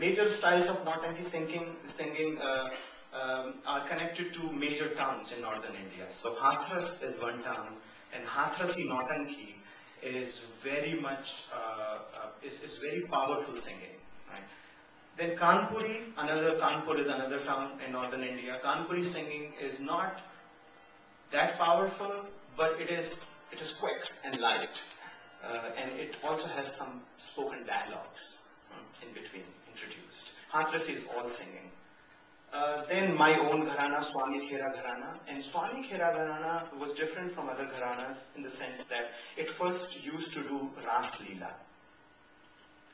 Major styles of Nautanki singing are connected to major towns in northern India. So Hathras is one town, and Hathrasi Nautanki is very much is very powerful singing. Right? Then Kanpur is another town in northern India. Kanpuri singing is not that powerful, but it is quick and light, and it also has some spoken dialogues in between introduced. Hathrasi is all singing. Then my own gharana, Swami Khera Gharana, and Swami Khera Gharana was different from other gharanas in the sense that it first used to do Ras Leela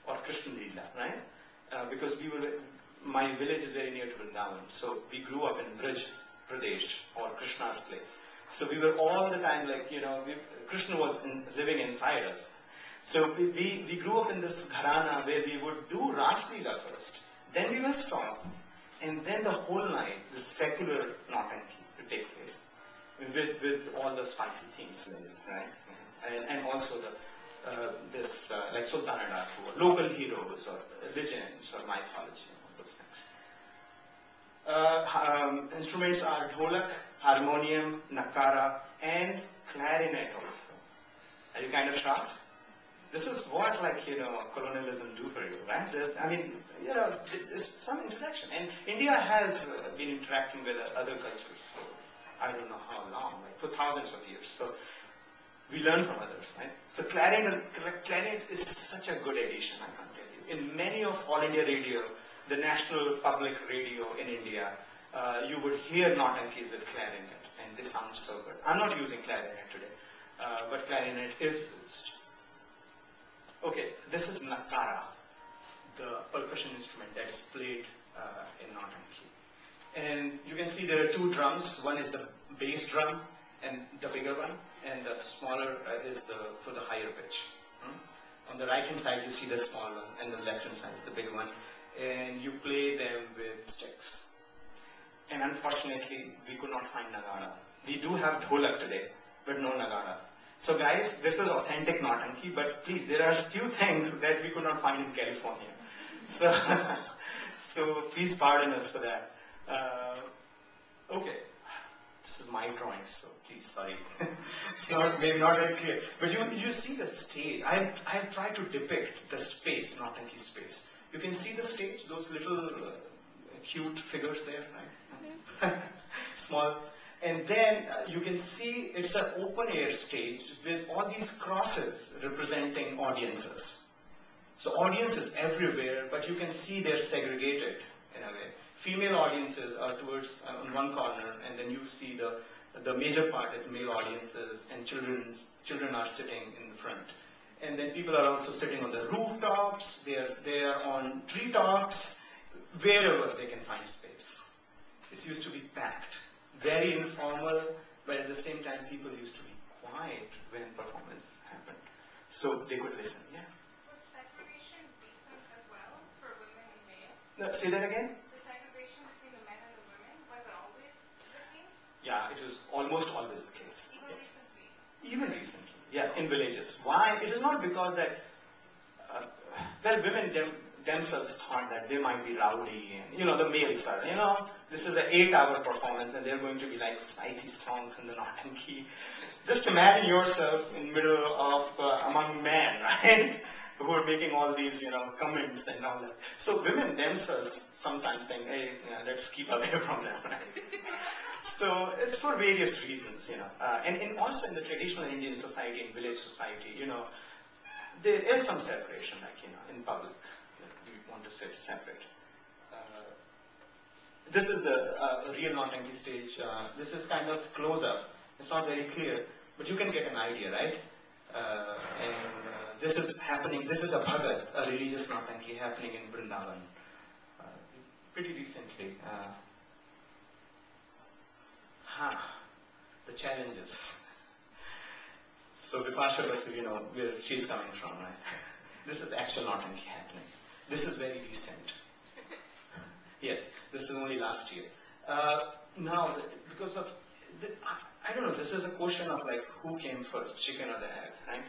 or Krishna Leela, right? Because my village is very near to Vrindavan, so we grew up in Brij Pradesh, or Krishna's place. So we were all the time like, Krishna was living inside us. So we grew up in this gharana where we would do Ras Leela first, then we will stop, and then the whole night, the secular Nautanki would take place with all the spicy themes, right? And also like Sultana Daku, local heroes or legends or mythology, all those things. Instruments are dholak, harmonium, nakara, and clarinet also. Are you kind of shocked? This is what colonialism do for you, right? There's some interaction. And India has been interacting with other cultures for I don't know how long, like for thousands of years. So we learn from others, right? So clarinet is such a good addition, I can't tell you. In many of All India Radio, the national public radio in India, you would hear Nautankis with clarinet, and they sound so good. I'm not using clarinet today, but clarinet is used. Okay, this is nakara, the percussion instrument that is played in Nautanki. And you can see there are two drums. One is the bass drum, and the bigger one, and the smaller is for the higher pitch. On the right hand side you see the small one, and the left hand side is the bigger one. And you play them with sticks. And unfortunately, we could not find nagara. We do have dholak today, but no nagara. So guys, this is authentic Nautanki, but please, there are few things that we could not find in California. So please pardon us for that. Okay, this is my drawing, so please, sorry. It's maybe not very clear. But you see the stage. I've tried to depict the space, Nautanki space. You can see the stage, those little cute figures there, right? Small. And then you can see it's an open air stage with all these crosses representing audiences. So audiences everywhere, but you can see they're segregated in a way. Female audiences are towards on one corner, and then you see the major part is male audiences, and children are sitting in the front. And then people are also sitting on the rooftops, they are on treetops, wherever they can find space. It used to be packed. Very informal, but at the same time, people used to be quiet when performance happened, so they could listen. Yeah. Was segregation decent as well for women and male? No, say that again. The segregation between the men and the women, was it always the case? Yeah, it was almost always the case. Even Yes. recently? Even recently, yes, in villages. Why? It is not because that women themselves thought that they might be rowdy, and the males are, this is an 8-hour performance and they're going to be like spicy songs in the Nautanki. Just imagine yourself in the middle of among men, right? Who are making all these, comments and all that. So women themselves sometimes think, hey, let's keep away from them, right? So it's for various reasons, and also in the traditional Indian society, in village society, there is some separation, like, in public. We want to sit separate. This is the real Nautanki stage. This is kind of close up. It's not very clear, but you can get an idea, right? This is happening. This is a Bhagat, a religious Nautanki happening in Vrindavan, pretty recently. The challenges. So Vipasha Basu, where she's coming from, right? This is actual Nautanki happening. This is very recent. Yes, this is only last year. Now, because of, I don't know, this is a question of like, who came first, chicken or the egg, right?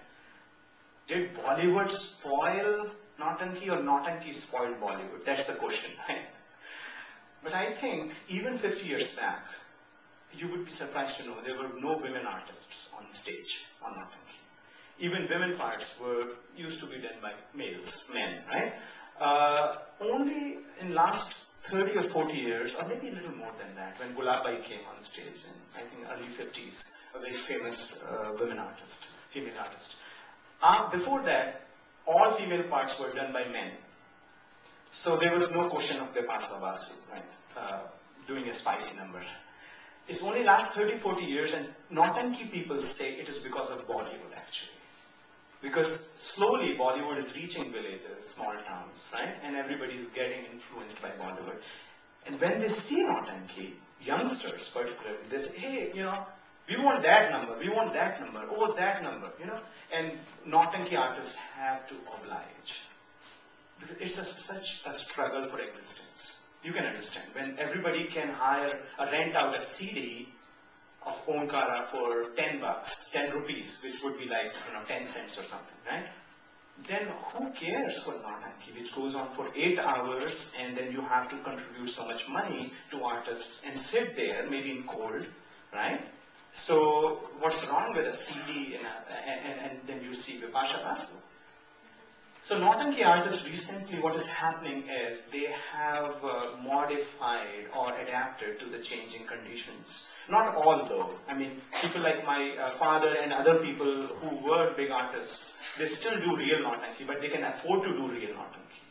Did Bollywood spoil Nautanki or Nautanki spoiled Bollywood? That's the question, right? But I think even 50 years back, you would be surprised to know there were no women artists on stage on Nautanki. Even women parts used to be done by men, right? Only in last 30 or 40 years, or maybe a little more than that, when Gulabai came on stage in, I think, early 50s, a very famous female artist. Before that, all female parts were done by men. So there was no question of Bipasa Basu, right, doing a spicy number. It's only last 30, 40 years, and Nautanki people say it is because of Bollywood, actually. Because slowly Bollywood is reaching villages, small towns, right? And everybody is getting influenced by Bollywood. And when they see Nautanki, youngsters particularly, they say, hey, we want that number, oh, that number, And Nautanki artists have to oblige. Because it's such a struggle for existence. You can understand. When everybody can rent out a CD of Omkara for 10 bucks, 10 rupees, which would be like, 10 cents or something, right? Then who cares for Nautanki, which goes on for 8 hours, and then you have to contribute so much money to artists and sit there, maybe in cold, right? So what's wrong with a CD and then you see Vipasha Basu? So Nautanki artists recently, what is happening is they have modified or adapted to the changing conditions. Not all though. I mean, people like my father and other people who were big artists, they still do real Nautanki, but they can afford to do real Nautanki.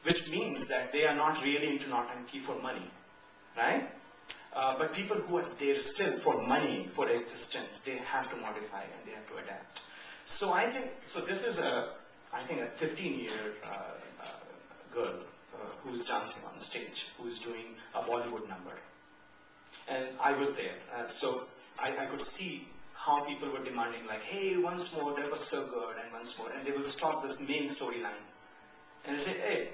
Which means that they are not really into Nautanki for money, right? But people who are there still for money, for existence, they have to modify and they have to adapt. So I think, this is a 15-year girl who's dancing on stage, who's doing a Bollywood number. And I was there, so I could see how people were demanding, like, hey, once more, that was so good, and once more, and they will stop this main storyline. And they say, hey,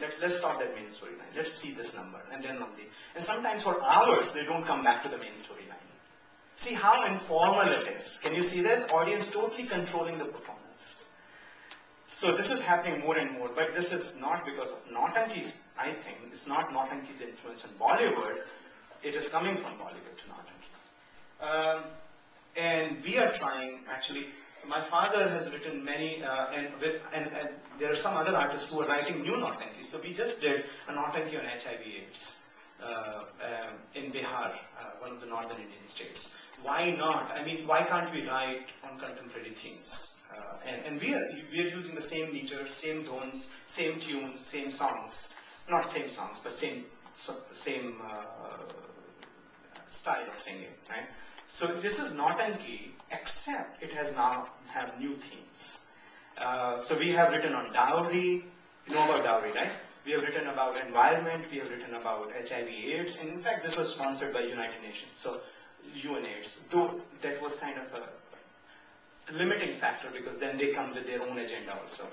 let's stop that main storyline, let's see this number, and then only. And sometimes for hours, they don't come back to the main storyline. See how informal it is. Can you see this? Audience totally controlling the performance. So this is happening more and more, but this is not because of Nautanki's, I think, it's not Nautanki's influence on Bollywood, it is coming from Bollywood to Nautanki. And we are trying, actually, my father has written many, and there are some other artists who are writing new Nautanki. So we just did a Nautanki on HIV/AIDS in Bihar, one of the northern Indian states. Why not? I mean, why can't we write on contemporary themes? And we are using the same meters, same tones, same tunes, same songs. Not same songs, but same style of singing, right? So this is Nautanki, except it has now have new themes. So we have written on dowry. You know about dowry, right? We have written about environment. We have written about HIV/AIDS. And in fact, this was sponsored by United Nations. So UNAIDS, though that was kind of a limiting factor because then they come with their own agenda also.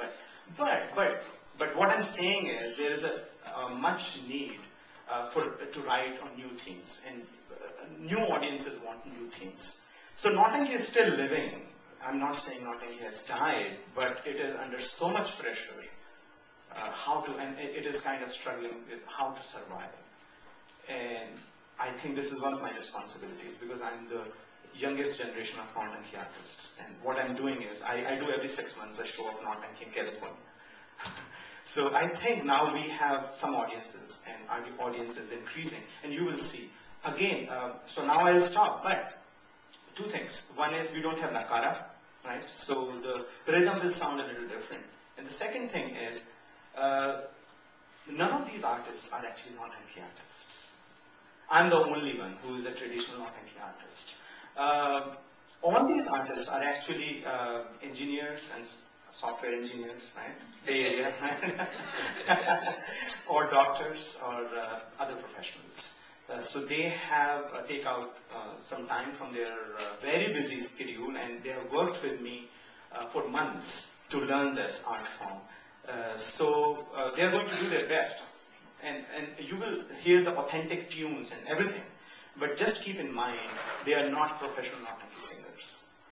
But what I'm saying is there is a much need to write on new themes, and new audiences want new themes. So Nautanki is still living. I'm not saying Nautanki has died, but it is under so much pressure and it is kind of struggling with how to survive. And I think this is one of my responsibilities because I'm the youngest generation of Nautanki artists. And what I'm doing is, I do every 6 months a show of Nautanki in California. So I think now we have some audiences, and our audience is increasing, and you will see. Again, so now I'll stop, but 2 things. One is we don't have Nakara, right? So the rhythm will sound a little different. And the second thing is, none of these artists are actually Nautanki artists. I'm the only one who is a traditional Nautanki artist. All these artists are actually engineers and software engineers, right? Bay Area, right? Or doctors or other professionals. So they have take out some time from their very busy schedule, and they have worked with me for months to learn this art form. So they are going to do their best, and you will hear the authentic tunes and everything. But just keep in mind, they are not professional Nautanki singers.